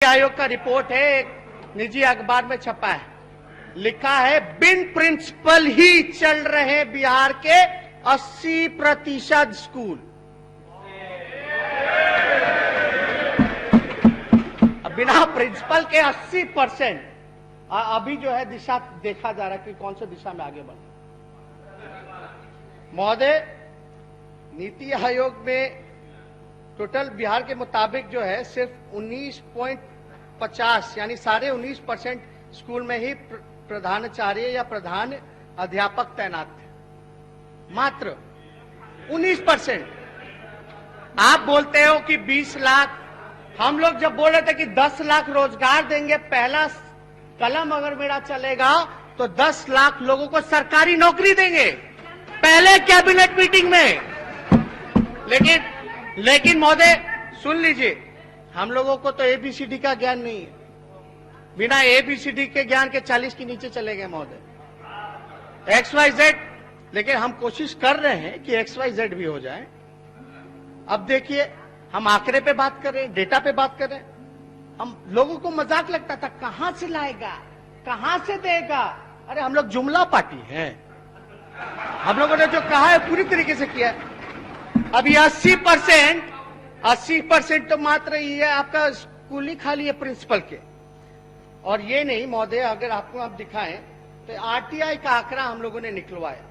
आयोग का रिपोर्ट है, एक निजी अखबार में छपा है, लिखा है बिन प्रिंसिपल ही चल रहे बिहार के 80% स्कूल। बिना प्रिंसिपल के 80% अभी जो है दिशा देखा जा रहा है कि कौन सी दिशा में आगे बढ़े। महोदय, नीति आयोग में टोटल बिहार के मुताबिक जो है सिर्फ 19.50 यानी 19.5% स्कूल में ही प्रधानाचार्य या प्रधान अध्यापक तैनात थे। मात्र 19%। आप बोलते हो कि 20 लाख, हम लोग जब बोल रहे थे कि 10 लाख रोजगार देंगे, पहला कलम अगर मेरा चलेगा तो 10 लाख लोगों को सरकारी नौकरी देंगे, पहले कैबिनेट मीटिंग में। लेकिन महोदय सुन लीजिए, हम लोगों को तो एबीसीडी का ज्ञान नहीं है। बिना एबीसीडी के ज्ञान के 40 के नीचे चले गए महोदय। XYZ, लेकिन हम कोशिश कर रहे हैं कि XYZ भी हो जाए। अब देखिए, हम आंकड़े पे बात कर रहे हैं, डेटा पे बात कर रहे हैं। हम लोगों को मजाक लगता था, कहां से लाएगा, कहां से देगा। अरे हम लोग जुमला पार्टी है, हम लोगों ने जो कहा है पूरी तरीके से किया है। अभी 80% तो मात्र ये आपका स्कूल ही खाली है प्रिंसिपल के। और ये नहीं महोदय, अगर आपको आप दिखाएं तो आरटीआई का आंकड़ा हम लोगों ने निकलवाया।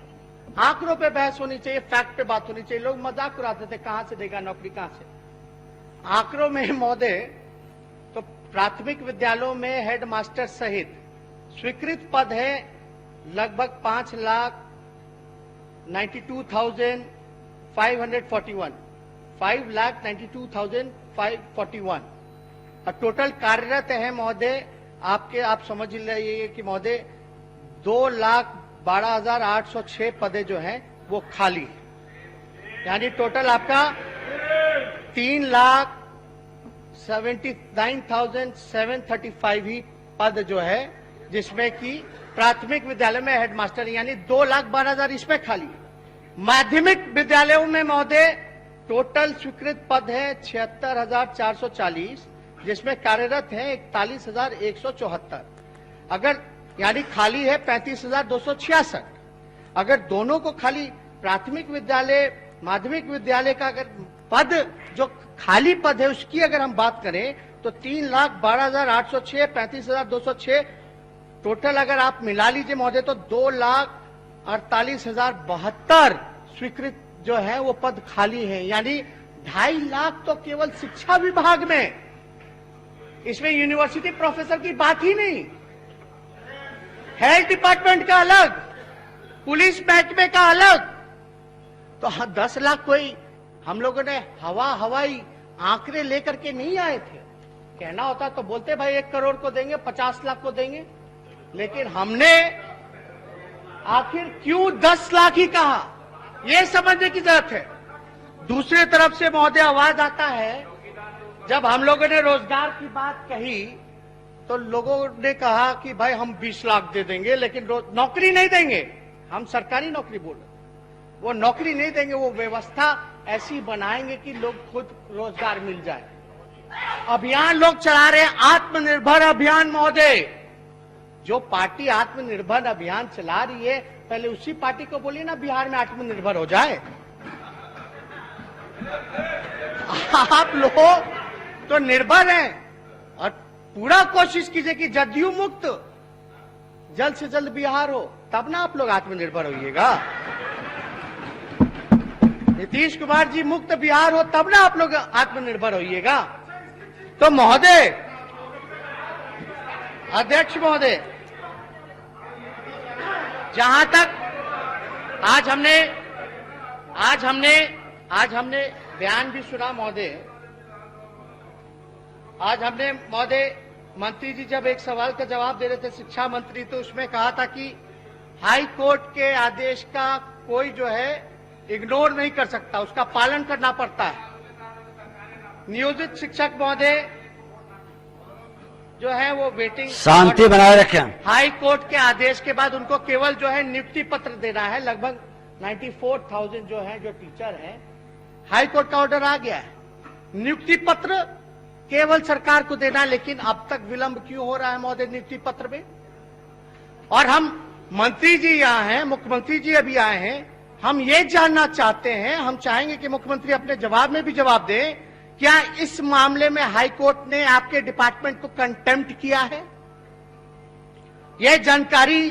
आंकड़ों पे बहस होनी चाहिए, फैक्ट पे बात होनी चाहिए। लोग मजाक उड़ाते थे कहां से देगा नौकरी, कहां से। आंकड़ों में महोदय तो प्राथमिक विद्यालयों में हेडमास्टर सहित स्वीकृत पद है लगभग 5,92,541 5,92,541 और टोटल कार्यरत है महोदय आप समझ लीजिए कि महोदय 2,12,806 पदे जो हैं वो खाली है। यानी टोटल आपका 3,79,735 ही पद जो है, जिसमें कि प्राथमिक विद्यालय में हेडमास्टर यानी 2,12,000 इसमें खाली है। माध्यमिक विद्यालयों में महोदय टोटल स्वीकृत पद है 76,440, जिसमें कार्यरत है 41,174। अगर यानी खाली है 35,266। अगर दोनों को खाली प्राथमिक विद्यालय माध्यमिक विद्यालय का अगर पद जो खाली पद है उसकी अगर हम बात करें तो 3,12,806 35,206 टोटल अगर आप मिला लीजिए महोदय तो 2,48,072 स्वीकृत जो है वो पद खाली है। यानी 2.5 लाख तो केवल शिक्षा विभाग में, इसमें यूनिवर्सिटी प्रोफेसर की बात ही नहीं, हेल्थ डिपार्टमेंट का अलग, पुलिस महकमे का अलग। तो 10 लाख कोई हम लोगों ने हवाई आंकड़े लेकर के नहीं आए थे। कहना होता तो बोलते भाई 1 करोड़ को देंगे, 50 लाख को देंगे, लेकिन हमने आखिर क्यों 10 लाख ही कहा, यह समझने की जरूरत है। दूसरी तरफ से महोदय आवाज आता है, जब हम लोगों ने रोजगार की बात कही तो लोगों ने कहा कि भाई हम 20 लाख दे देंगे लेकिन नौकरी नहीं देंगे। हम सरकारी नौकरी बोल रहे, वो नौकरी नहीं देंगे, वो व्यवस्था ऐसी बनाएंगे कि लोग खुद रोजगार मिल जाए। अभियान लोग चला रहे हैं, आत्मनिर्भर अभियान। महोदय, जो पार्टी आत्मनिर्भर अभियान चला रही है, पहले उसी पार्टी को बोलिए ना बिहार में आत्मनिर्भर हो जाए। आप लोग तो निर्भर हैं और पूरा कोशिश कीजिए कि जदयू मुक्त जल्द से जल्द बिहार हो, तब ना आप लोग आत्मनिर्भर होइएगा। नीतीश कुमार जी मुक्त बिहार हो, तब ना आप लोग आत्मनिर्भर होइएगा। तो महोदय, अध्यक्ष महोदय, जहां तक आज हमने बयान भी सुना महोदय, आज हमने महोदय मंत्री जी जब एक सवाल का जवाब दे रहे थे, शिक्षा मंत्री, तो उसमें कहा था कि हाई कोर्ट के आदेश का कोई जो है इग्नोर नहीं कर सकता, उसका पालन करना पड़ता है। नियोजित शिक्षक महोदय जो है वो वेटिंग, शांति बनाए रखें। हाई कोर्ट के आदेश के बाद उनको केवल जो है नियुक्ति पत्र देना है। लगभग 94,000 जो है जो टीचर हैं, हाई कोर्ट का ऑर्डर आ गया है, नियुक्ति पत्र केवल सरकार को देना, लेकिन अब तक विलंब क्यों हो रहा है महोदय नियुक्ति पत्र में? और हम मंत्री जी यहाँ हैं, मुख्यमंत्री जी अभी आए हैं, हम ये जानना चाहते हैं, हम चाहेंगे कि मुख्यमंत्री अपने जवाब में भी जवाब दें, क्या इस मामले में हाई कोर्ट ने आपके डिपार्टमेंट को कंटेम्प्ट किया है? यह जानकारी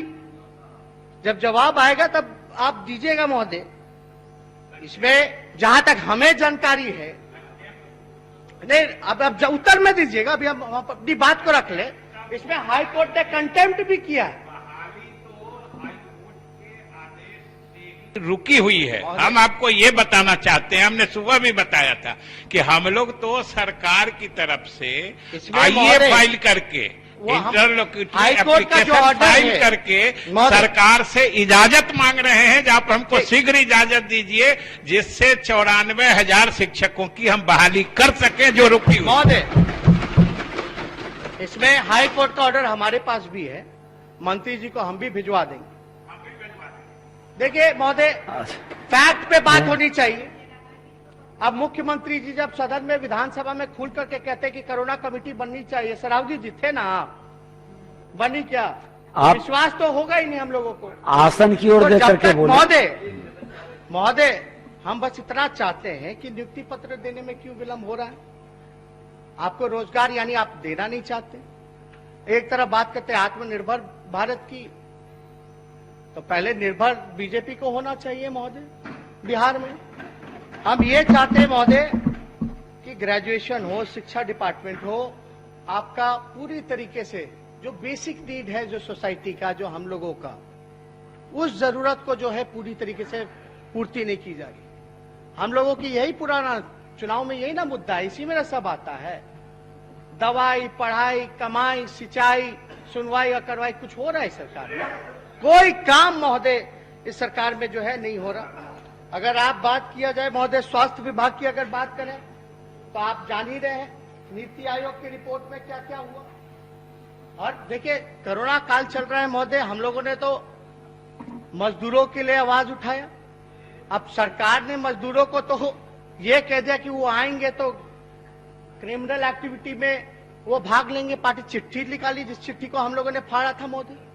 जब जवाब आएगा तब आप दीजिएगा महोदय। इसमें जहां तक हमें जानकारी है, नहीं अब उत्तर में दीजिएगा, अभी हम अपनी बात को रख ले। इसमें हाई कोर्ट ने कंटेम्प्ट भी किया है, रुकी हुई है। हम आपको ये बताना चाहते हैं, हमने सुबह भी बताया था कि हम लोग तो सरकार की तरफ से आईए फाइल करके, इंटरलोक्यूटरी एप्लीकेशन फाइल करके सरकार से इजाजत मांग रहे हैं, जहां पर हमको शीघ्र इजाजत दीजिए जिससे 94,000 शिक्षकों की हम बहाली कर सकें जो रुकी हुई। महोदय, इसमें हाई कोर्ट का ऑर्डर हमारे पास भी है, मंत्री जी को हम भी भिजवा देंगे। देखिए महोदय, फैक्ट पे बात होनी चाहिए। अब मुख्यमंत्री जी जब सदन में, विधानसभा में खुल करके कहते कि कोरोना कमेटी बननी चाहिए, सरावगी जी थे ना आप, बनी क्या? विश्वास तो होगा ही नहीं हम लोगों को। आसन की ओर देख करके बोले। महोदय, हम बस इतना चाहते हैं कि नियुक्ति पत्र देने में क्यों विलंब हो रहा है? आपको रोजगार यानी आप देना नहीं चाहते। एक तरफ बात करते हैं आत्मनिर्भर भारत की, तो पहले निर्भर बीजेपी को होना चाहिए महोदय बिहार में। हम ये चाहते हैं महोदय कि ग्रेजुएशन हो, शिक्षा डिपार्टमेंट हो, आपका पूरी तरीके से जो बेसिक नीड है जो सोसाइटी का, जो हम लोगों का, उस जरूरत को जो है पूरी तरीके से पूर्ति नहीं की जा रही। हम लोगों की यही पुराना चुनाव में यही ना मुद्दा है, इसी में ना सब आता है। दवाई, पढ़ाई, कमाई, सिंचाई, सुनवाई और करवाई, कुछ हो रहा है सरकार में? कोई काम महोदय इस सरकार में जो है नहीं हो रहा। अगर आप बात किया जाए महोदय स्वास्थ्य विभाग की अगर बात करें, तो आप जान ही रहे हैं नीति आयोग की रिपोर्ट में क्या क्या हुआ। और देखिए कोरोना काल चल रहा है महोदय, हम लोगों ने तो मजदूरों के लिए आवाज उठाया। अब सरकार ने मजदूरों को तो ये कह दिया कि वो आएंगे तो क्रिमिनल एक्टिविटी में वो भाग लेंगे। पार्टी चिट्ठी निकाली, जिस चिट्ठी को हम लोगों ने फाड़ा था महोदय।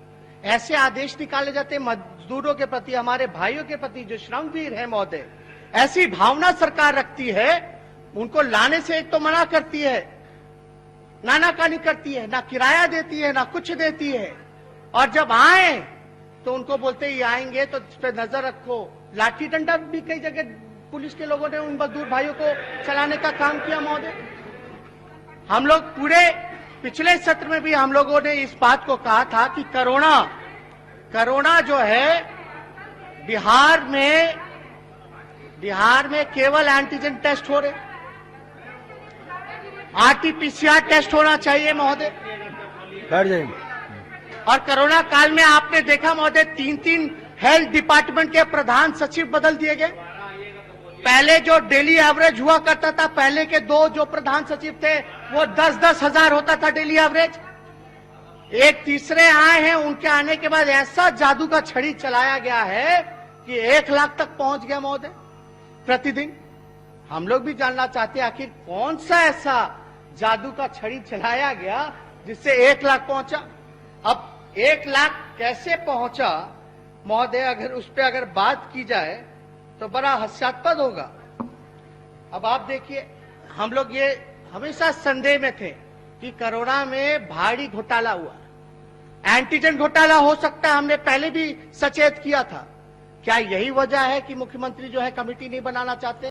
ऐसे आदेश निकाले जाते हैं मजदूरों के प्रति, हमारे भाइयों के प्रति जो श्रमवीर है महोदय। ऐसी भावना सरकार रखती है, उनको लाने से एक तो मना करती है, नानाकानी करती है, ना किराया देती है, ना कुछ देती है। और जब आए तो उनको बोलते ही आएंगे तो इस पे नजर रखो। लाठी डंडा भी कई जगह पुलिस के लोगों ने उन मजदूर भाइयों को चलाने का काम किया महोदय। हम लोग पूरे पिछले सत्र में भी हम लोगों ने इस बात को कहा था कि कोरोना जो है बिहार में केवल एंटीजन टेस्ट हो रहे, आरटीपीसीआर टेस्ट होना चाहिए महोदय। और कोरोना काल में आपने देखा महोदय 3-3 हेल्थ डिपार्टमेंट के प्रधान सचिव बदल दिए गए। पहले जो डेली एवरेज हुआ करता था, पहले के 2 जो प्रधान सचिव थे वो 10-10 हजार होता था डेली एवरेज। एक तीसरे आए हैं, उनके आने के बाद ऐसा जादू का छड़ी चलाया गया है कि 1 लाख तक पहुंच गया महोदय प्रतिदिन। हम लोग भी जानना चाहते हैं आखिर कौन सा ऐसा जादू का छड़ी चलाया गया जिससे 1 लाख पहुंचा। अब 1 लाख कैसे पहुंचा महोदय, अगर उस पर अगर बात की जाए तो बड़ा हास्यास्पद होगा। अब आप देखिए, हम लोग ये हमेशा संदेह में थे कि कोरोना में भारी घोटाला हुआ, एंटीजन घोटाला हो सकता है, हमने पहले भी सचेत किया था। क्या यही वजह है कि मुख्यमंत्री जो है कमेटी नहीं बनाना चाहते?